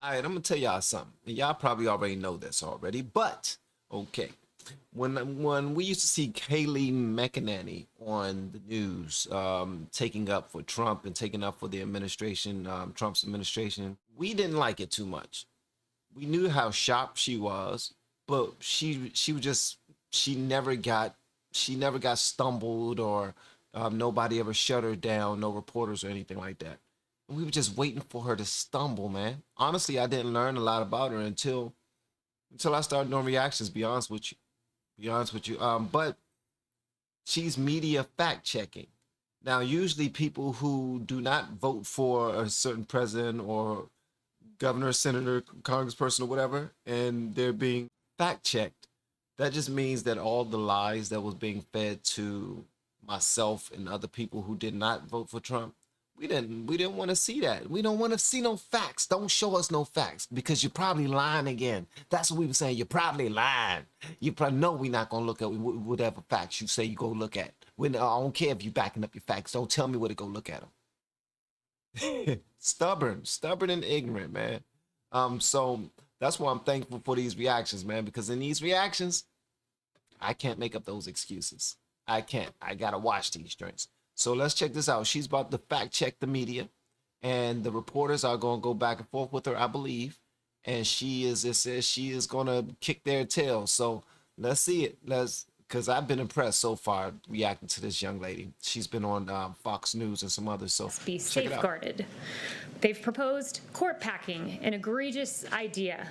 All right, I'm gonna tell y'all something. Y'all probably already know this already, but okay. When we used to see Kayleigh McEnany on the news, taking up for Trump and taking up for the administration, Trump's administration, we didn't like it too much. We knew how sharp she was, but she was just she never got she never got stumbled or nobody ever shut her down, no reporters or anything like that. We were just waiting for her to stumble, man. Honestly, I didn't learn a lot about her until I started doing reactions. Be honest with you. But she's media fact checking. Now, usually people who do not vote for a certain president or governor, senator, congressperson, or whatever, and they're being fact checked, that just means that all the lies that was being fed to myself and other people who did not vote for Trump, we didn't want to see that. We don't want to see no facts. Don't show us no facts because you're probably lying again. That's what we were saying. You're probably lying. You probably know we're not gonna look at whatever facts you say you go look at. I don't care if you backing up your facts. Don't tell me where to go look at them. Stubborn and ignorant, man. So that's why I'm thankful for these reactions, man, because in these reactions, I can't make up those excuses. I can't. I gotta watch these joints. So let's check this out. She's about to fact check the media, and the reporters are gonna go back and forth with her, I believe. And it says she is gonna kick their tail. So let's see it. Because I've been impressed so far reacting to this young lady. She's been on Fox News and some others. So be safeguarded. They've proposed court packing, an egregious idea.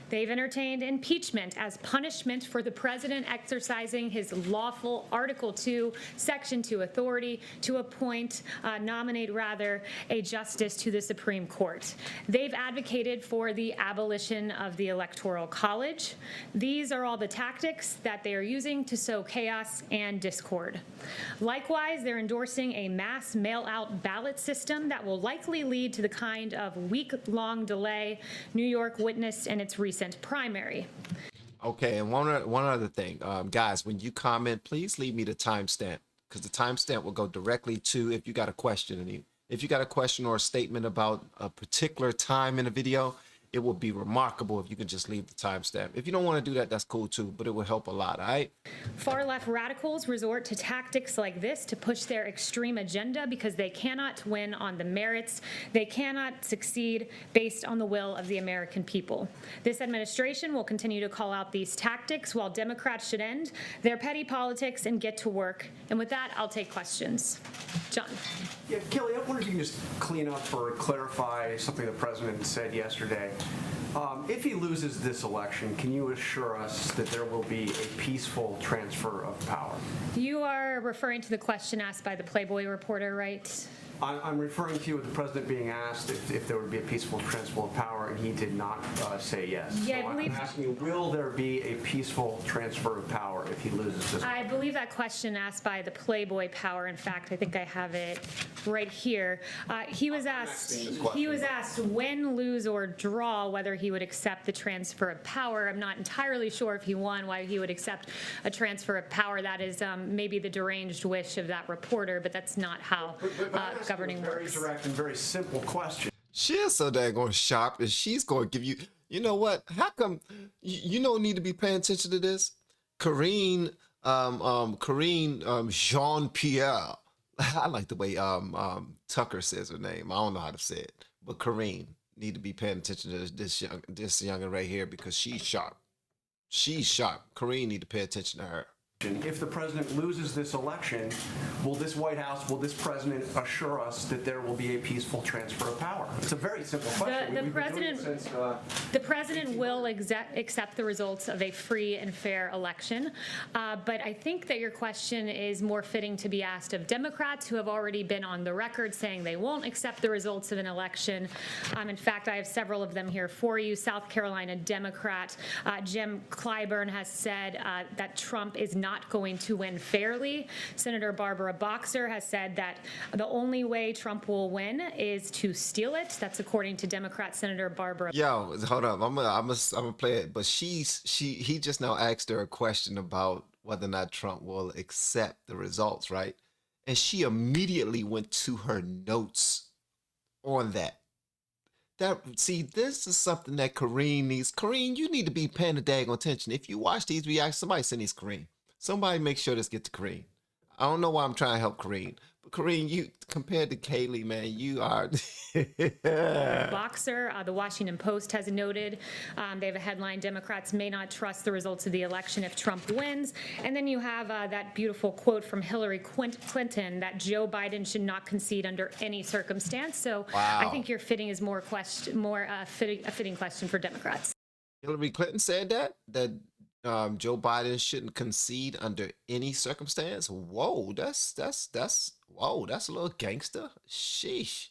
They've entertained impeachment as punishment for the president exercising his lawful Article 2, Section 2 authority to nominate a justice to the Supreme Court. They've advocated for the abolition of the Electoral College. These are all the tactics that they are using to sow chaos and discord. Likewise, they're endorsing a mass mail-out ballot system that will likely lead to the kind of week-long delay New York witnessed in its recent primary. okay, and one other thing, guys, when you comment, please leave me the timestamp because the timestamp will go directly to if you got a question. If you got a question or a statement about a particular time in a video, it would be remarkable if you could just leave the timestamp. If you don't want to do that, that's cool too, but it will help a lot, all right? Far-left radicals resort to tactics like this to push their extreme agenda because they cannot win on the merits. They cannot succeed based on the will of the American people. This administration will continue to call out these tactics while Democrats should end their petty politics and get to work. And with that, I'll take questions. John. Yeah, Kelly, I wonder if you can just clean up or clarify something the president said yesterday. If he loses this election, can you assure us that there will be a peaceful transfer of power? You are referring to the question asked by the Playboy reporter, right? I'm referring to you with the president being asked if there would be a peaceful transfer of power, and he did not say yes. Yeah, so I'm asking you, will there be a peaceful transfer of power if he loses this? I believe that question asked by the Playboy Power. In fact, I think I have it right here. He was asked when, lose, or draw whether he would accept the transfer of power. I'm not entirely sure if he won why he would accept a transfer of power. That is maybe the deranged wish of that reporter, but that's not how governing works. Very direct and very simple question. She is so daggone sharp, and she's going to give you. You know what? How come you don't need to be paying attention to this? Karine Jean Pierre. I like the way Tucker says her name. I don't know how to say it, but Karine need to be paying attention to this youngin right here because she's sharp. She's sharp. Karine need to pay attention to her. If the president loses this election, will this White House, will this president assure us that there will be a peaceful transfer of power? It's a very simple question. The president will accept the results of a free and fair election. But I think that your question is more fitting to be asked of Democrats who have already been on the record saying they won't accept the results of an election. In fact, I have several of them here for you. South Carolina Democrat Jim Clyburn has said that Trump is not going to win fairly. Senator Barbara Boxer has said that the only way Trump will win is to steal it. That's according to Democrat Senator Barbara. Yo, hold up. I'm gonna play it. But he just now asked her a question about whether or not Trump will accept the results, right? And she immediately went to her notes on that. See, this is something that Kareem needs. Kareem, you need to be paying the daggone attention. If you watch these reactions, somebody send these Kareem. Somebody make sure this get to Kareem. I don't know why I'm trying to help Kareem, but Kareem, you compared to Kayleigh, man, you are. Boxer, the Washington Post has noted. They have a headline: Democrats may not trust the results of the election if Trump wins. And then you have that beautiful quote from Hillary Clinton that Joe Biden should not concede under any circumstance. So Wow. I think your fitting is a fitting question for Democrats. Hillary Clinton said that Joe Biden shouldn't concede under any circumstance. Whoa, that's whoa, that's a little gangster. Sheesh.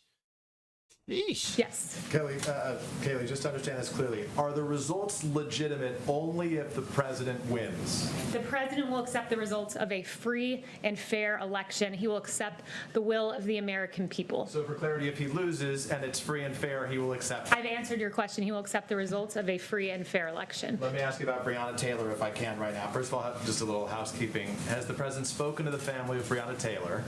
Sheesh. Yes. Kayleigh, just to understand this clearly, are the results legitimate only if the president wins? The president will accept the results of a free and fair election. He will accept the will of the American people. So for clarity, if he loses and it's free and fair, he will accept it. I've answered your question. He will accept the results of a free and fair election. Let me ask you about Breonna Taylor, if I can, right now. First of all, just a little housekeeping. Has the president spoken to the family of Breonna Taylor?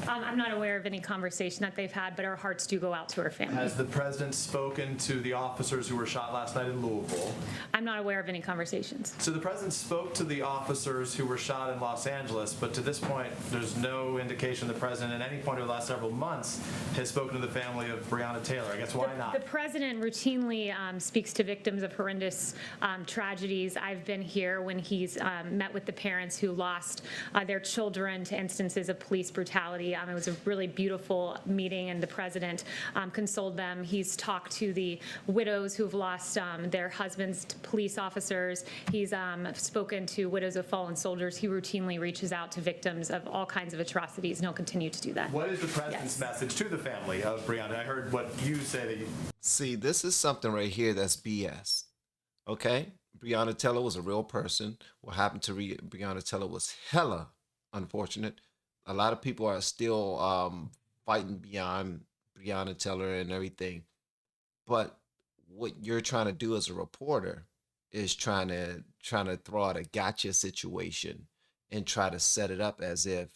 I'm not aware of any conversation that they've had, but our hearts do go out to her family. Has the president spoken to the officers who were shot last night in Louisville? I'm not aware of any conversations. So the president spoke to the officers who were shot in Los Angeles, but to this point, there's no indication the president at any point over the last several months has spoken to the family of Breonna Taylor. I guess why not? The president routinely speaks to victims of horrendous tragedies. I've been here when he's met with the parents who lost their children to instances of police brutality. It was a really beautiful meeting, and the president consoled them. He's talked to the widows who've lost their husbands to police officers. He's spoken to widows of fallen soldiers. He routinely reaches out to victims of all kinds of atrocities, and he'll continue to do that. What is the president's message to the family of Breonna? I heard what you say that you... See, this is something right here that's BS. Okay? Breonna Taylor was a real person. What happened to Breonna Taylor was hella unfortunate. A lot of people are still fighting beyond Breonna Taylor and everything. But what you're trying to do as a reporter is trying to throw out a gotcha situation and try to set it up as if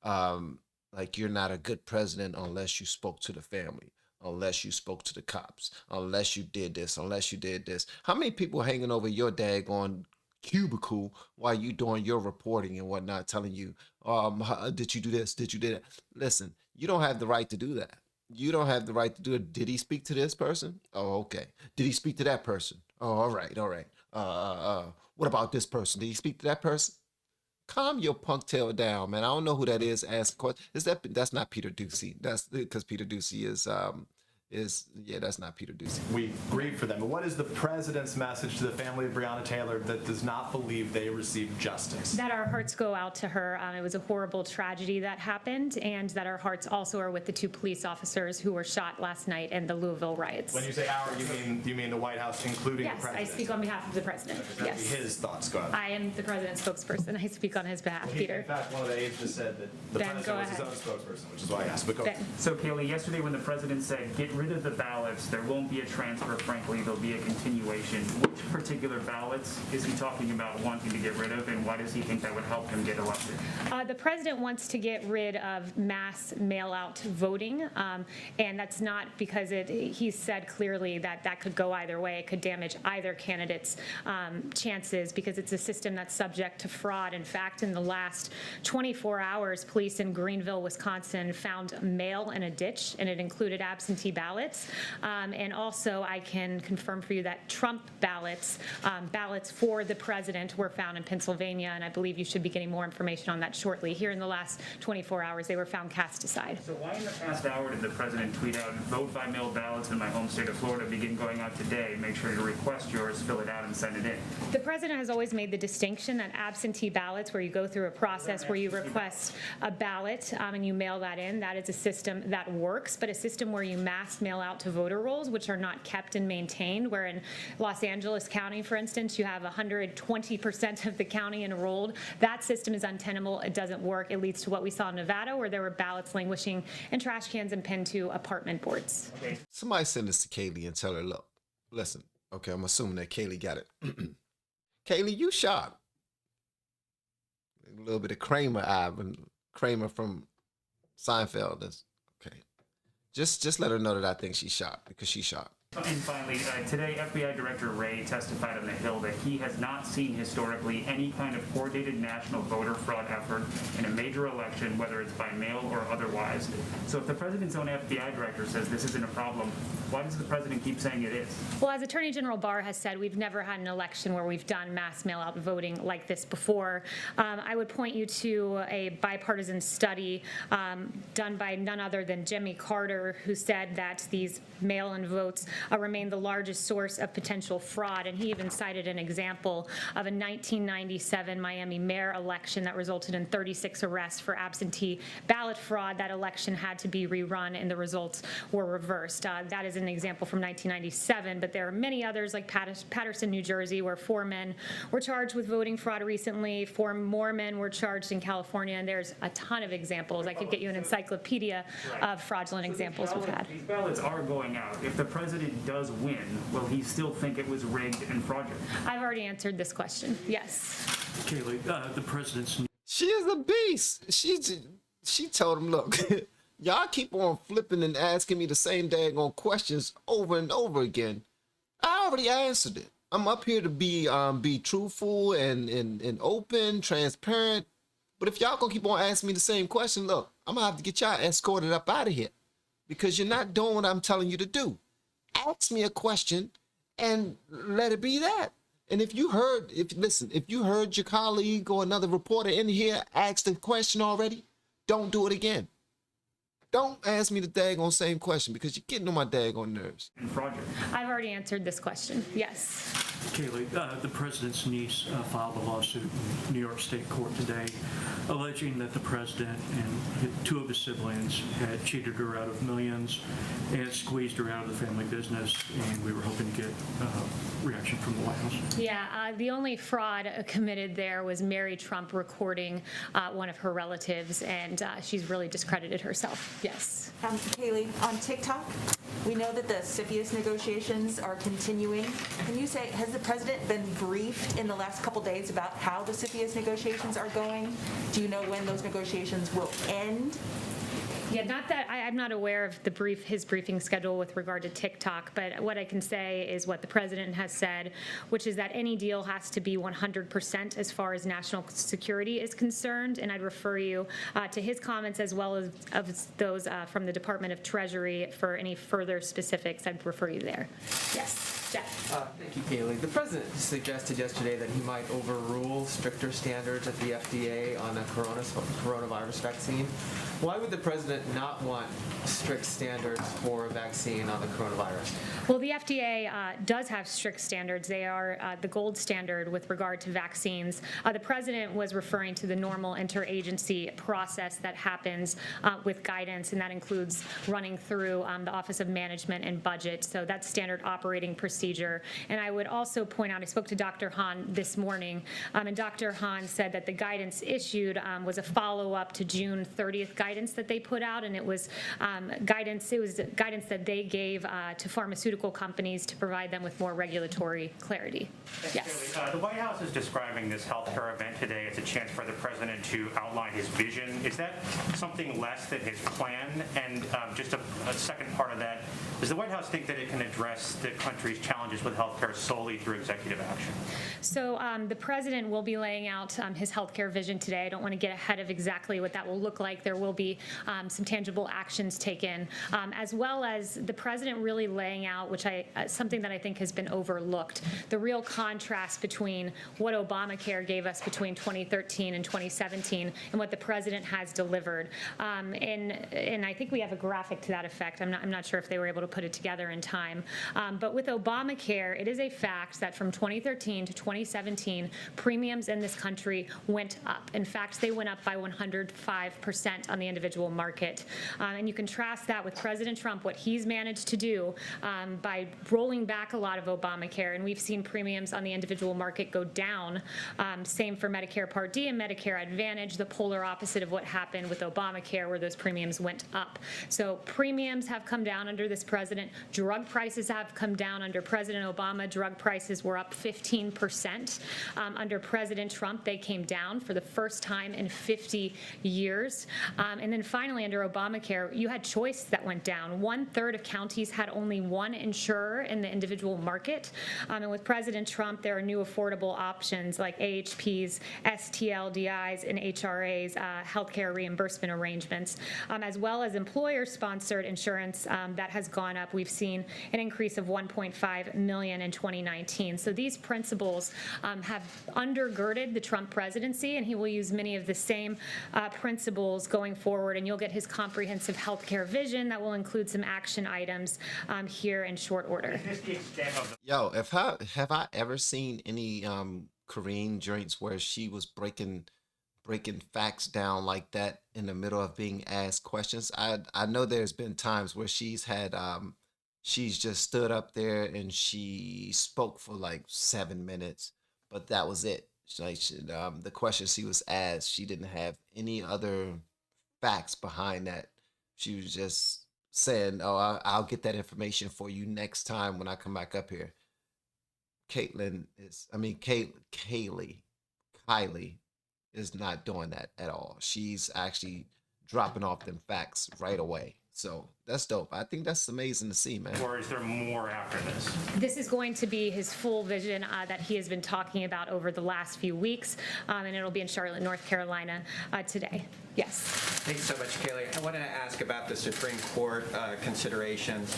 like you're not a good president unless you spoke to the family, unless you spoke to the cops, unless you did this, unless you did this. How many people hanging over your daggone cubicle while you doing your reporting and whatnot, telling you, did you do this? Did you do that? Listen, you don't have the right to do that. You don't have the right to do it. Did he speak to this person? Oh, okay. Did he speak to that person? Oh, all right. What about this person? Did he speak to that person? Calm your punk tail down, man. I don't know who that is. Ask a question. That's not Peter Ducey. That's because Peter Ducey that's not Peter Ducey. We grieve for them. But what is the president's message to the family of Breonna Taylor that does not believe they received justice? That our hearts go out to her. It was a horrible tragedy that happened, and that our hearts also are with the two police officers who were shot last night in the Louisville riots. When you say our, you mean the White House, including the president? Yes, I speak on behalf of the president. That'd be his thoughts. Go ahead. I am the president's spokesperson. I speak on his behalf, Peter. In fact, one of the aides just said that the Ben, president was his own spokesperson, which is why I asked. But go ahead. So, Kayleigh, yesterday when the president said, get rid of the ballots, there won't be a transfer, frankly, there'll be a continuation. Which particular ballots is he talking about wanting to get rid of, and why does he think that would help him get elected? The president wants to get rid of mass mail-out voting, and that's not because he said clearly that could go either way. It could damage either candidate's chances because it's a system that's subject to fraud. In fact, in the last 24 hours, police in Greenville, Wisconsin found mail in a ditch, and it included absentee ballots. And also, I can confirm for you that Trump ballots for the president were found in Pennsylvania, and I believe you should be getting more information on that shortly. Here in the last 24 hours, they were found cast aside. So why in the past hour did the president tweet out, vote by mail ballots in my home state of Florida begin going out today? Make sure to request yours, fill it out, and send it in. The president has always made the distinction that absentee ballots, where you go through a process where you request a ballot and you mail that in, that is a system that works, but a system where you mass mail out to voter rolls, which are not kept and maintained, where in Los Angeles County, for instance, you have 120% of the county enrolled. That system is untenable. It doesn't work. It leads to what we saw in Nevada, where there were ballots languishing in trash cans and pinned to apartment boards. Okay. Somebody send this to Kayleigh and tell her, look, listen, okay, I'm assuming that Kayleigh got it. Kayleigh, you shot. A little bit of Kramer from Seinfeld. Okay. Just let her know that I think she shot, because she shot. And finally, today FBI Director Wray testified on the Hill that he has not seen historically any kind of coordinated national voter fraud effort in a major election, whether it's by mail or otherwise. So if the president's own FBI director says this isn't a problem, why does the president keep saying it is? Well, as Attorney General Barr has said, we've never had an election where we've done mass mail-out voting like this before. I would point you to a bipartisan study done by none other than Jimmy Carter, who said that these mail-in votes remain the largest source of potential fraud. And he even cited an example of a 1997 Miami mayor election that resulted in 36 arrests for absentee ballot fraud. That election had to be rerun and the results were reversed. That is an example from 1997, but there are many others like Patterson, New Jersey, where 4 men were charged with voting fraud recently. 4 more men were charged in California, and there's a ton of examples. I could get you an encyclopedia of fraudulent examples we've had. These ballots are going out. If the president does win, will he still think it was rigged and fraudulent? I've already answered this question. Yes. Kayleigh, the president's. She is a beast. She told him, look, y'all keep on flipping and asking me the same daggone questions over and over again. I already answered it. I'm up here to be truthful and open, transparent. But if y'all gonna keep on asking me the same question, look, I'm gonna have to get y'all escorted up out of here because you're not doing what I'm telling you to do. Ask me a question and let it be that. And if you heard your colleague or another reporter in here ask the question already, don't do it again. Don't ask me the daggone same question because you're getting on my daggone nerves. And fraudulent. I've already answered this question. Yes. Kayleigh, the president's niece filed a lawsuit in New York State Court today alleging that the president and 2 of his siblings had cheated her out of millions and squeezed her out of the family business, and we were hoping to get a reaction from the White House. Yeah, the only fraud committed there was Mary Trump recording one of her relatives, and she's really discredited herself. Yes. Kayleigh, on TikTok, we know that the CFIUS negotiations are continuing. Can you say, has the president been briefed in the last couple days about how the CFIUS negotiations are going? Do you know when those negotiations will end? Yeah, not that I'm not aware of his briefing schedule with regard to TikTok, but what I can say is what the president has said, which is that any deal has to be 100% as far as national security is concerned. And I'd refer you to his comments as well as of those from the Department of Treasury for any further specifics. I'd refer you there. Yes. Jeff. Thank you, Kayleigh. The president suggested yesterday that he might overrule stricter standards at the FDA on a coronavirus vaccine. Why would the president not want strict standards for a vaccine on the coronavirus? Well, the FDA does have strict standards. They are the gold standard with regard to vaccines. The president was referring to the normal interagency process that happens with guidance, and that includes running through the Office of Management and Budget. So that's standard operating procedure. And I would also point out, I spoke to Dr. Hahn this morning, and Dr. Hahn said that the guidance issued was a follow-up to June 30th guidance that they put out, and it was guidance that they gave to pharmaceutical companies to provide them with more regulatory clarity. Yes. The White House is describing this healthcare event today as a chance for the president to outline his vision. Is that something less than his plan? And just a second part of that, does the White House think that it can address the country's challenges with healthcare solely through executive action? So the president will be laying out his healthcare vision today. I don't want to get ahead of exactly what that will look like. There will be some tangible actions taken, as well as the president really laying out, which something that I think has been overlooked, the real contrast between what Obamacare gave us between 2013 and 2017 and what the president has delivered. And I think we have a graphic to that effect. I'm not sure if they were able to put it together in time. But with Obamacare, it is a fact that from 2013 to 2017, premiums in this country went up. In fact, they went up by 105% on the individual market. And you contrast that with President Trump, what he's managed to do by rolling back a lot of Obamacare. And we've seen premiums on the individual market go down. Same for Medicare Part D and Medicare Advantage, the polar opposite of what happened with Obamacare, where those premiums went up. So premiums have come down under this president. Drug prices have come down under President President Obama, drug prices were up 15%. Under President Trump, they came down for the first time in 50 years. And then finally, under Obamacare, you had choice that went down. 1/3 of counties had only one insurer in the individual market. And with President Trump, there are new affordable options like AHPs, STLDIs, and HRAs, healthcare reimbursement arrangements, as well as employer-sponsored insurance that has gone up. We've seen an increase of 1.5 million in 2019. So these principles have undergirded the Trump presidency, and he will use many of the same principles going forward. And you'll get his comprehensive healthcare vision that will include some action items here in short order. Is this the extent of the Yo, have I ever seen any Korean joints where she was breaking facts down like that in the middle of being asked questions? I know there's been times where she's had she's just stood up there and she spoke for like 7 minutes, but that was it. The questions she was asked, she didn't have any other facts behind that. She was just saying, "Oh, I'll get that information for you next time when I come back up here." Kayleigh is not doing that at all. She's actually dropping off them facts right away. So that's dope. I think that's amazing to see, man. or is there more after this? This is going to be his full vision that he has been talking about over the last few weeks, and it'll be in Charlotte, North Carolina today. Yes. Thanks so much, Kayleigh. I wanted to ask about the Supreme Court considerations.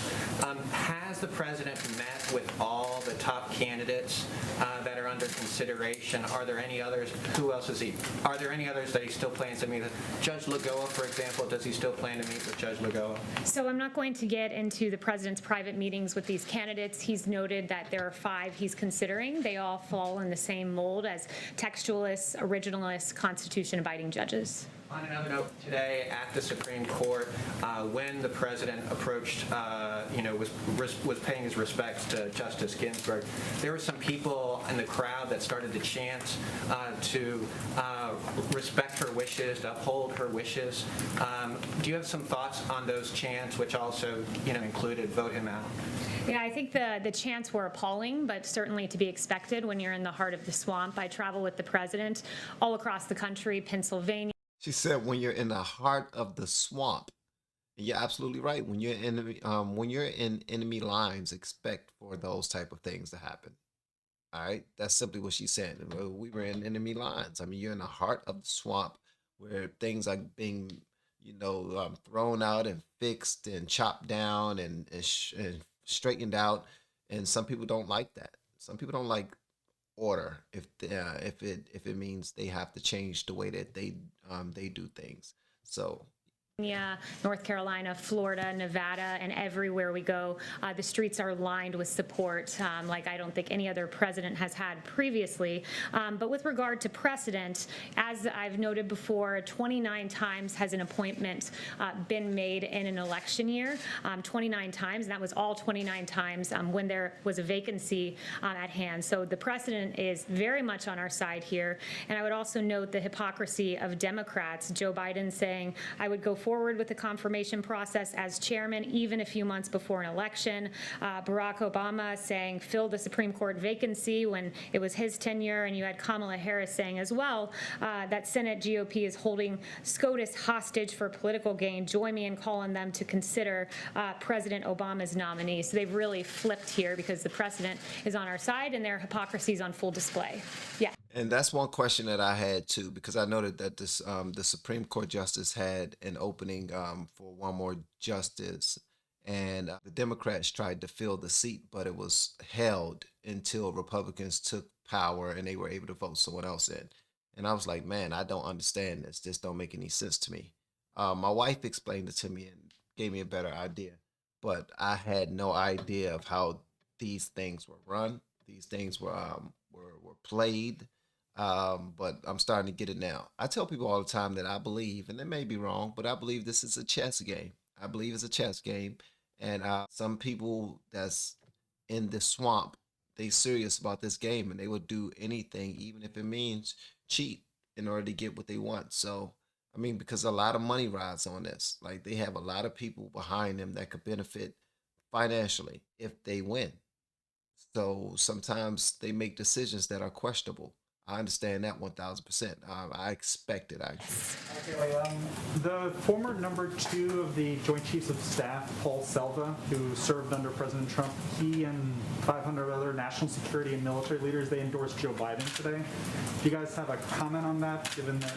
Has the president met with all the top candidates that are under consideration? Are there any others? Who else is he? Are there any others that he still plans to meet with? Judge Lagoa, for example, does he still plan to meet with Judge Lagoa? So I'm not going to get into the president's private meetings with these candidates. He's noted that there are 5 he's considering. They all fall in the same mold as textualists, originalists, Constitution-abiding judges. On another note, today at the Supreme Court, when the president approached, was paying his respects to Justice Ginsburg, there were some people in the crowd that started to chant to respect her wishes, to uphold her wishes. Do you have some thoughts on those chants, which also, included vote him out? Yeah, I think the chants were appalling, but certainly to be expected when you're in the heart of the swamp. I travel with the president all across the country, Pennsylvania. She said, "When you're in the heart of the swamp," and you're absolutely right. When you're in enemy lines, expect for those type of things to happen. All right, that's simply what she said. We were in enemy lines. I mean, you're in the heart of the swamp where things are being, thrown out and fixed and chopped down and straightened out. And some people don't like that. Some people don't like order if it means they have to change the way that they do things. So North Carolina, Florida, Nevada, and everywhere we go, the streets are lined with support like I don't think any other president has had previously. But with regard to precedent, as I've noted before, 29 times has an appointment been made in an election year, 29 times, and that was all 29 times when there was a vacancy at hand. So the precedent is very much on our side here. And I would also note the hypocrisy of Democrats. Joe Biden saying, "I would go forward with the confirmation process as chairman even a few months before an election." Barack Obama saying fill the Supreme Court vacancy when it was his tenure, and you had Kamala Harris saying as well that Senate GOP is holding SCOTUS hostage for political gain. Join me in calling them to consider President Obama's nominee. So they've really flipped here because the precedent is on our side and their hypocrisy is on full display. Yeah. And that's one question that I had too, because I noted that this the Supreme Court justice had an opening for one more justice, and the Democrats tried to fill the seat, but it was held until Republicans took power and they were able to vote someone else in. And I was like, man, I don't understand this. This don't make any sense to me. My wife explained it to me and gave me a better idea, but I had no idea of how these things were run. These things were played. But I'm starting to get it now. I tell people all the time that I believe, and they may be wrong, but I believe this is a chess game. I believe it's a chess game. And some people that's in the swamp, they serious about this game, and they will do anything, even if it means cheat, in order to get what they want. So, I mean, because a lot of money rides on this. Like, they have a lot of people behind them that could benefit financially if they win. So sometimes they make decisions that are questionable. I understand that 1000%. I expect it actually. Okay, the former #2 of the Joint Chiefs of Staff, Paul Selva, who served under President Trump, he and 500 other national security and military leaders, they endorsed Joe Biden today. Do you guys have a comment on that, given that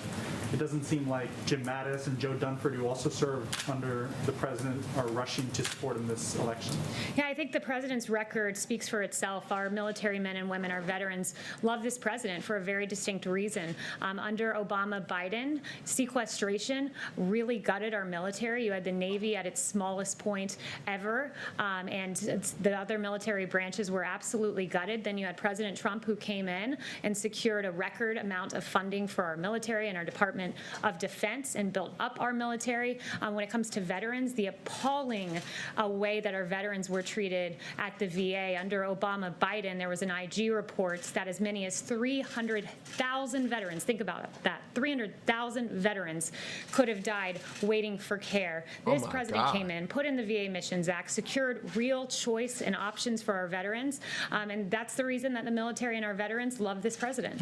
it doesn't seem like Jim Mattis and Joe Dunford, who also served under the president, are rushing to support in this election? Yeah, I think the president's record speaks for itself. Our military men and women, our veterans, love this president for a very distinct reason. Under Obama Biden, sequestration really gutted our military. You had the Navy at its smallest point ever, and the other military branches were absolutely gutted. Then you had President Trump, who came in and secured a record amount of funding for our military and our Department of Defense and built up our military. When it comes to veterans, the appalling way that our veterans were treated at the VA under Obama Biden, there was an IG report that as many as 300,000 veterans, think about that, 300,000 veterans could have died waiting for care. This president came in, put in the VA Missions Act, secured real choice and options for our veterans, and that's the reason that the military and our veterans love this president.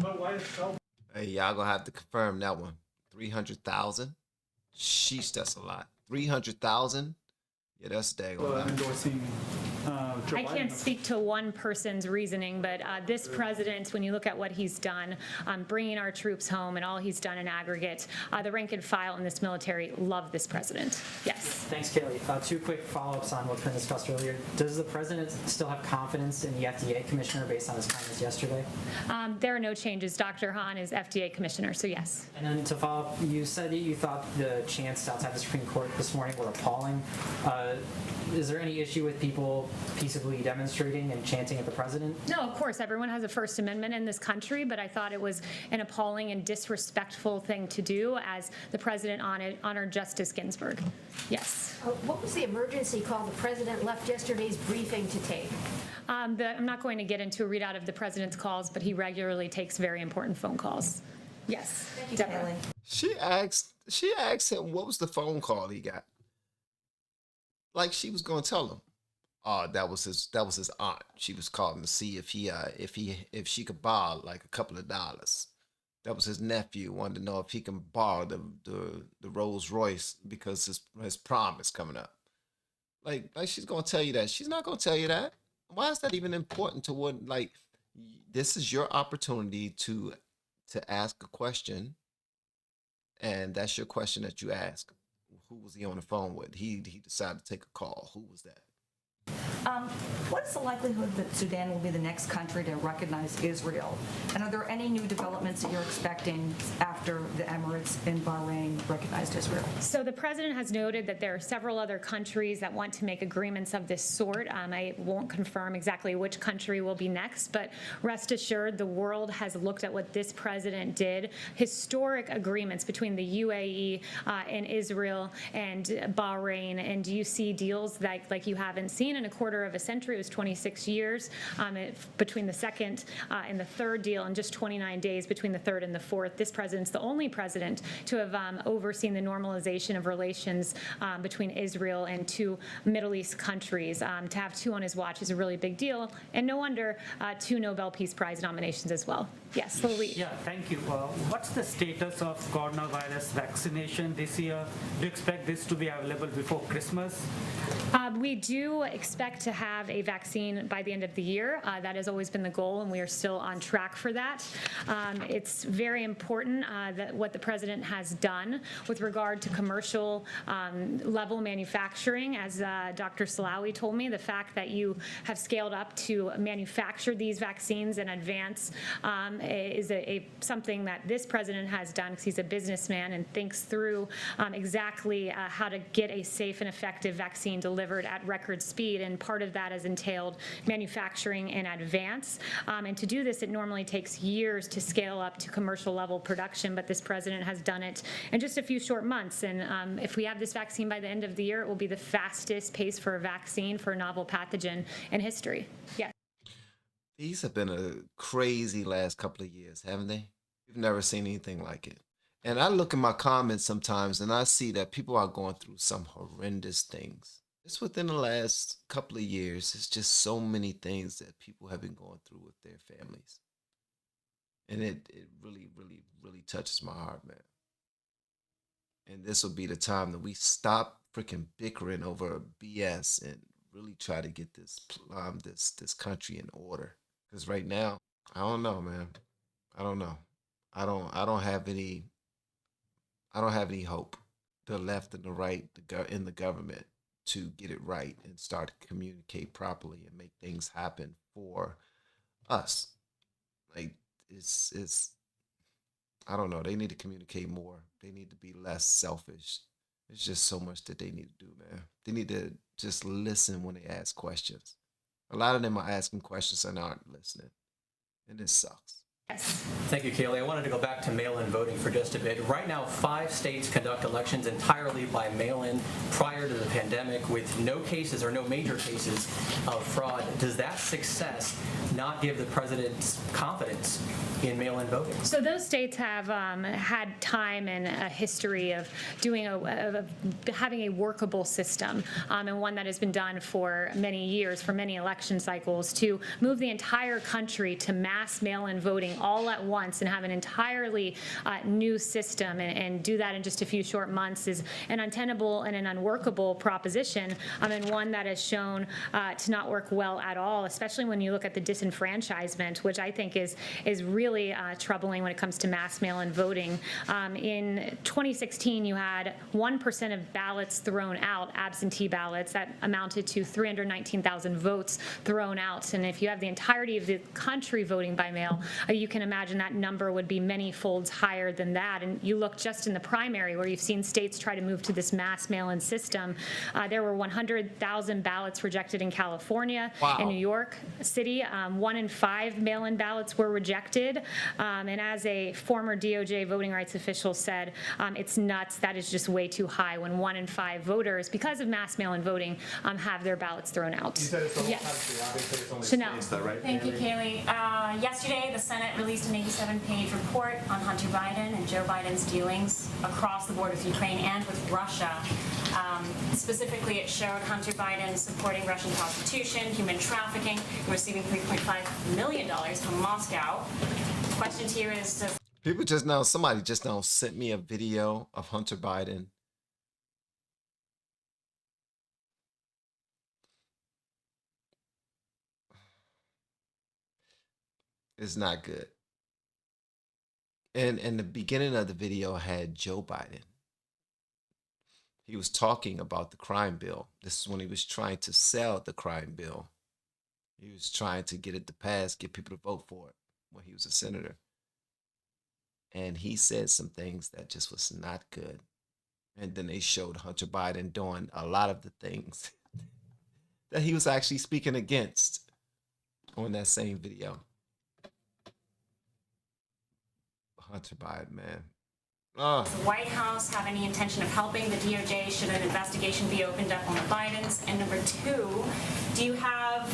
Hey, y'all gonna have to confirm that one. 300,000? Sheesh, that's a lot. 300,000? Yeah, that's dang a lot. Endorsing Joe I Biden. can't speak to one person's reasoning, but this president, when you look at what he's done, bringing our troops home and all he's done in aggregate, the rank and file in this military love this president. Yes. Thanks, Kayleigh. Two quick follow-ups on what's been discussed earlier. Does the president still have confidence in the FDA commissioner based on his comments yesterday? There are no changes. Dr. Hahn is FDA commissioner, so yes. And then to follow up, you said that you thought the chants outside the Supreme Court this morning were appalling. Is there any issue with people peaceably demonstrating and chanting at the president? No, of course, everyone has a First Amendment in this country, but I thought it was an appalling and disrespectful thing to do as the president honored Justice Ginsburg. Yes. What was the emergency call the president left yesterday's briefing to take? I'm not going to get into a readout of the president's calls, but he regularly takes very important phone calls. Yes. Thank you, Deborah. Kayleigh. She asked him what was the phone call he got. Like she was gonna tell him. That was his aunt. She was calling to see if she could borrow like a couple of dollars. That was his nephew, wanted to know if he can borrow the Rolls Royce because his prom is coming up. Like she's gonna tell you that. She's not gonna tell you that. Why is that even important to what, like, this is your opportunity to ask a question, and that's your question that you ask. Who was he on the phone with? He decided to take a call. Who was that? What is the likelihood that Sudan will be the next country to recognize Israel? And are there any new developments that you're expecting after the Emirates and Bahrain recognized Israel? So the president has noted that there are several other countries that want to make agreements of this sort. I won't confirm exactly which country will be next, but rest assured the world has looked at what this president did. Historic agreements between the UAE and Israel and Bahrain, and you see deals like you haven't seen in a quarter of a century. It was 26 years between the second and the third deal, and just 29 days between the third and the fourth. This president's the only president to have overseen the normalization of relations between Israel and two Middle East countries. To have two on his watch is a really big deal, and no wonder 2 Nobel Peace Prize nominations as well. Yes, Louis. Yeah, thank you. What's the status of coronavirus vaccination this year? Do you expect this to be available before Christmas? We do expect to have a vaccine by the end of the year. That has always been the goal, and we are still on track for that. It's very important that what the president has done with regard to commercial level manufacturing. As Dr. Salawi told me, the fact that you have scaled up to manufacture these vaccines in advance is something that this president has done, because he's a businessman and thinks through exactly how to get a safe and effective vaccine delivered at record speed, and part of that has entailed manufacturing in advance. And to do this, it normally takes years to scale up to commercial level production, but this president has done it in just a few short months. And if we have this vaccine by the end of the year, it will be the fastest pace for a vaccine for a novel pathogen in history. Yes. These have been a crazy last couple of years, haven't they? We've never seen anything like it. And I look in my comments sometimes and I see that people are going through some horrendous things. Just within the last couple of years, it's just so many things that people have been going through with their families. And it really, really, really touches my heart, man. And this will be the time that we stop freaking bickering over BS and really try to get this country in order. Because right now, I don't know, man. I don't know. I don't have any hope. The left and the right, in the government, to get it right and start to communicate properly and make things happen for us. Like it's I don't know. They need to communicate more. They need to be less selfish. There's just so much that they need to do, man. They need to just listen when they ask questions. A lot of them are asking questions and aren't listening, and it sucks. Thank you, Kayleigh. I wanted to go back to mail-in voting for just a bit. Right now, 5 states conduct elections entirely by mail-in prior to the pandemic with no cases or no major cases of fraud. Does that success not give the president confidence in mail-in voting? So those states have had time and a history of doing of having a workable system, and one that has been done for many years, for many election cycles, to move the entire country to mass mail-in voting all at once and have an entirely new system, and do that in just a few short months is an untenable and an unworkable proposition, and one that has shown to not work well at all, especially when you look at the disenfranchisement, which I think is really troubling when it comes to mass mail-in voting. In 2016, you had 1% of ballots thrown out, absentee ballots, that amounted to 319,000 votes thrown out. And if you have the entirety of the country voting by mail, you can imagine that number would be many folds higher than that. And you look just in the primary, where you've seen states try to move to this mass mail-in system. There were 100,000 ballots rejected in California. Wow. In New York City, 1 in 5 mail-in ballots were rejected. And as a former DOJ voting rights official said, it's nuts. That is just way too high when 1 in 5 voters, because of mass mail-in voting, have their ballots thrown out. You said it's the whole Yes. country. Obviously, it's only Chanel. states, though, right? Thank you, Kayleigh. Yesterday, the Senate released an 87-page report on Hunter Biden and Joe Biden's dealings across the board with Ukraine and with Russia. Specifically, it showed Hunter Biden supporting Russian prostitution, human trafficking, and receiving $3.5 million from Moscow. The question to you is, Somebody just now sent me a video of Hunter Biden. It's not good. And the beginning of the video had Joe Biden. He was talking about the crime bill. This is when he was trying to sell the crime bill. He was trying to get it to pass, get people to vote for it when he was a senator. And he said some things that just was not good. And then they showed Hunter Biden doing a lot of the things that he was actually speaking against on that same video. Hunter Biden, man. does the White House have any intention of helping the DOJ should an investigation be opened up on the Bidens? And number 2, do you have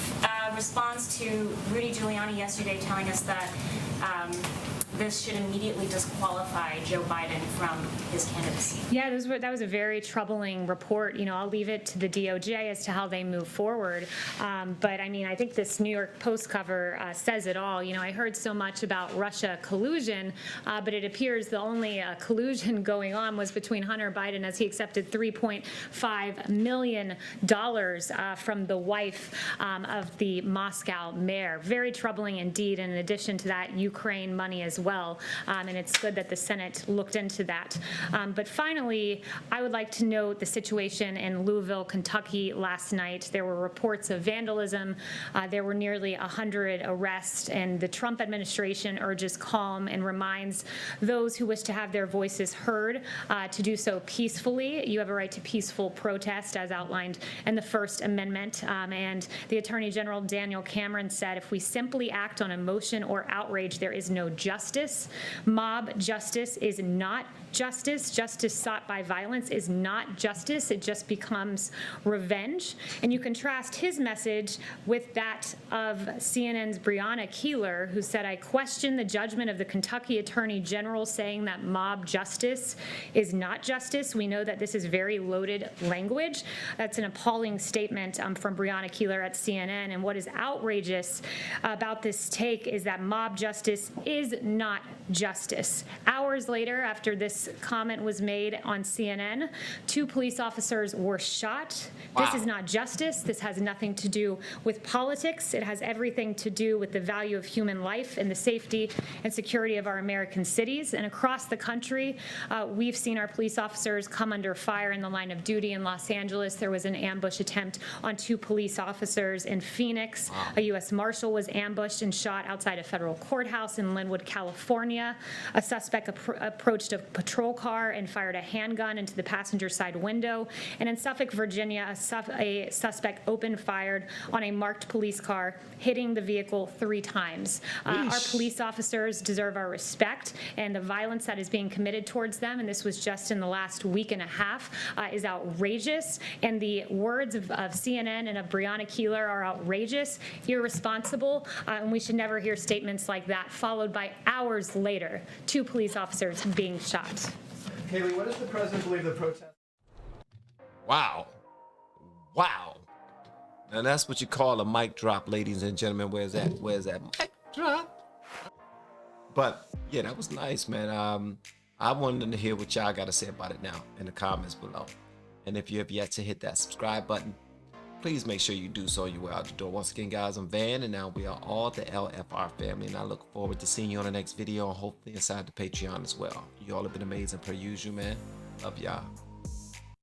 a response to Rudy Giuliani yesterday telling us that this should immediately disqualify Joe Biden from his candidacy? Yeah, that was a very troubling report. You know, I'll leave it to the DOJ as to how they move forward. But I mean, I think this New York Post cover says it all. You know, I heard so much about Russia collusion, but it appears the only collusion going on was between Hunter Biden, as he accepted $3.5 million from the wife of the Moscow mayor. Very troubling indeed. And in addition to that, Ukraine money as well. And it's good that the Senate looked into that. But finally, I would like to note the situation in Louisville, Kentucky last night. There were reports of vandalism. There were nearly 100 arrests, and the Trump administration urges calm and reminds those who wish to have their voices heard to do so peacefully. You have a right to peaceful protest as outlined in the First Amendment. And the Attorney General Daniel Cameron said, if we simply act on emotion or outrage, there is no justice. Mob justice is not justice. Justice sought by violence is not justice. It just becomes revenge. And you contrast his message with that of CNN's Breonna Taylor, who said, I question the judgment of the Kentucky Attorney General saying that mob justice is not justice. We know that this is very loaded language. That's an appalling statement from Breonna Taylor at CNN. And what is outrageous about this take is that mob justice is not justice. Hours later, after this comment was made on CNN, 2 police officers were shot. Wow. This is not justice. This has nothing to do with politics. It has everything to do with the value of human life and the safety and security of our American cities. And across the country, we've seen our police officers come under fire in the line of duty. In Los Angeles, there was an ambush attempt on 2 police officers. In Phoenix, a U.S. Marshal was ambushed and shot outside a federal courthouse. In Linwood, California, a suspect approached a patrol car and fired a handgun into the passenger side window. And in Suffolk, Virginia, a suspect opened fire on a marked police car, hitting the vehicle 3 times. Our police officers deserve our respect, and the violence that is being committed towards them, and this was just in the last week and a half, is outrageous. And the words of CNN and of Breonna Taylor are outrageous, irresponsible, and we should never hear statements like that, followed by hours later, 2 police officers being shot. Kayleigh, what does the president believe the protest? Wow. Wow. Now that's what you call a mic drop, ladies and gentlemen. Where's that? Where's that mic drop? But yeah, that was nice, man. I wanted to hear what y'all got to say about it now in the comments below. And if you have yet to hit that subscribe button, please make sure you do so on your way out the door. Once again, guys, I'm Van, and now we are all the LFR family, and I look forward to seeing you on the next video, and hopefully inside the Patreon as well. You all have been amazing per usual, man. Love y'all.